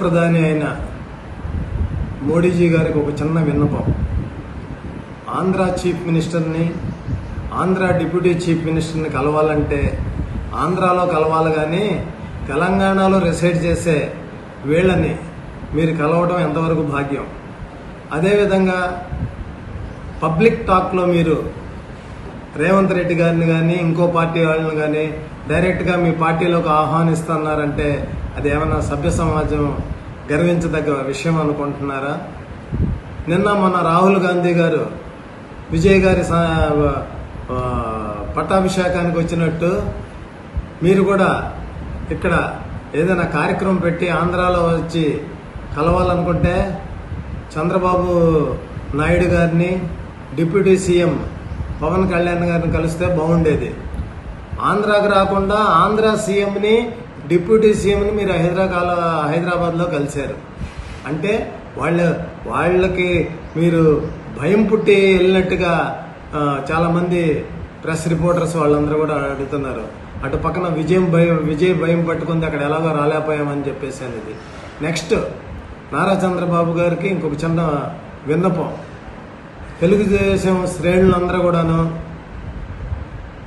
ప్రధాని అయిన మోడీజీ గారికి ఒక చిన్న విన్నపం. ఆంధ్ర చీఫ్ మినిస్టర్ని, ఆంధ్ర డిప్యూటీ చీఫ్ మినిస్టర్ని కలవాలంటే ఆంధ్రాలో కలవాలి, కానీ తెలంగాణలో రెసైడ్ చేసే వీళ్ళని మీరు కలవడం ఎంతవరకు భాగ్యం? అదేవిధంగా పబ్లిక్ టాక్లో మీరు రేవంత్ రెడ్డి గారిని కానీ ఇంకో పార్టీ వాళ్ళని కానీ డైరెక్ట్గా మీ పార్టీలోకి ఆహ్వానిస్తున్నారంటే అది ఏమైనా సభ్య సమాజం గర్వించదగ్గ విషయం అనుకుంటున్నారా? నిన్న మన రాహుల్ గాంధీ గారు విజయ్ గారి పట్టాభిషేకానికి వచ్చినట్టు మీరు కూడా ఇక్కడ ఏదైనా కార్యక్రమం పెట్టి ఆంధ్రాలో వచ్చి కలవాలనుకుంటే చంద్రబాబు నాయుడు గారిని, డిప్యూటీ సీఎం పవన్ కళ్యాణ్ గారిని కలిస్తే బాగుండేది. ఆంధ్రాకి రాకుండా ఆంధ్ర సీఎంని, డిప్యూటీ సీఎంని మీరు హైదరాబాద్లో కలిశారు అంటే వాళ్ళకి మీరు భయం పుట్టి వెళ్ళినట్టుగా చాలామంది ప్రెస్ రిపోర్టర్స్ వాళ్ళందరూ కూడా అడుగుతున్నారు. అటు పక్కన విజయ్ భయం పట్టుకుంది, అక్కడ ఎలాగో రాలేకపోయామని చెప్పేసి అనేది. నెక్స్ట్ నారా చంద్రబాబు గారికి ఇంకొక చిన్న విన్నపం. తెలుగుదేశం శ్రేణులందరూ కూడాను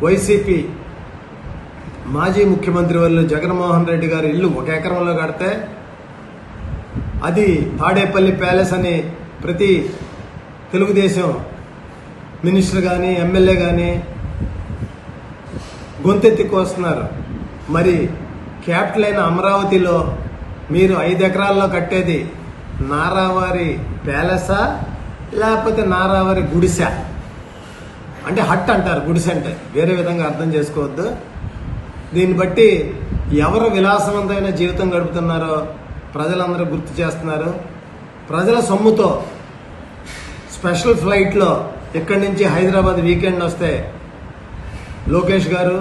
వైసీపీ మాజీ ముఖ్యమంత్రి వాళ్ళు జగన్మోహన్ రెడ్డి గారి ఇల్లు 1 ఎకరంలో కడితే అది తాడేపల్లి ప్యాలెస్ అని ప్రతి తెలుగుదేశం మినిస్టర్ కానీ ఎమ్మెల్యే కానీ గొంతెత్తికి వస్తున్నారు. మరి క్యాపిటల్ అయిన అమరావతిలో మీరు 5 ఎకరాల్లో కట్టేది నారావారి ప్యాలెసా లేకపోతే నారావారి గుడిసె? అంటే హట్ అంటారు, గుడిసె అంటే వేరే విధంగా అర్థం చేసుకోవద్దు. దీన్ని బట్టి ఎవరు విలాసవంతమైన జీవితం గడుపుతున్నారో ప్రజలందరూ గుర్తు చేస్తున్నారు. ప్రజల సొమ్ముతో స్పెషల్ ఫ్లైట్లో ఇక్కడి నుంచి హైదరాబాద్ వీకెండ్ వస్తే లోకేష్ గారు,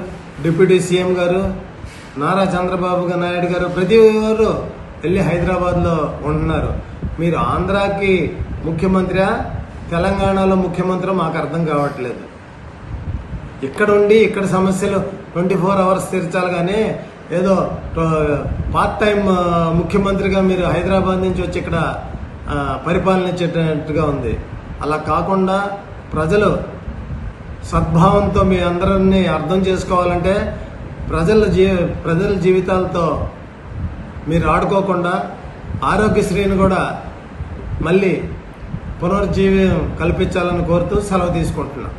డిప్యూటీ సీఎం గారు, నారా చంద్రబాబు నాయుడు గారు ప్రతి ఒక్కరు వెళ్ళి హైదరాబాద్లో ఉంటున్నారు. మీరు ఆంధ్రాకి ముఖ్యమంత్రి, తెలంగాణలో ముఖ్యమంత్రి మాకు అర్థం కావట్లేదు. ఇక్కడ ఉండి ఇక్కడ సమస్యలు 24 అవర్స్ తీర్చాలి, కానీ ఏదో పార్ట్ టైం ముఖ్యమంత్రిగా మీరు హైదరాబాద్ నుంచి వచ్చి ఇక్కడ పరిపాలనించేటట్టుగా ఉంది. అలా కాకుండా ప్రజలు సద్భావంతో మీ అందరినీ అర్థం చేసుకోవాలంటే ప్రజల జీవితాలతో మీరు ఆడుకోకుండా ఆరోగ్యశ్రీని కూడా మళ్ళీ పునరుజ్జీవం కల్పించాలని కోరుతూ సెలవు తీసుకుంటున్నాను.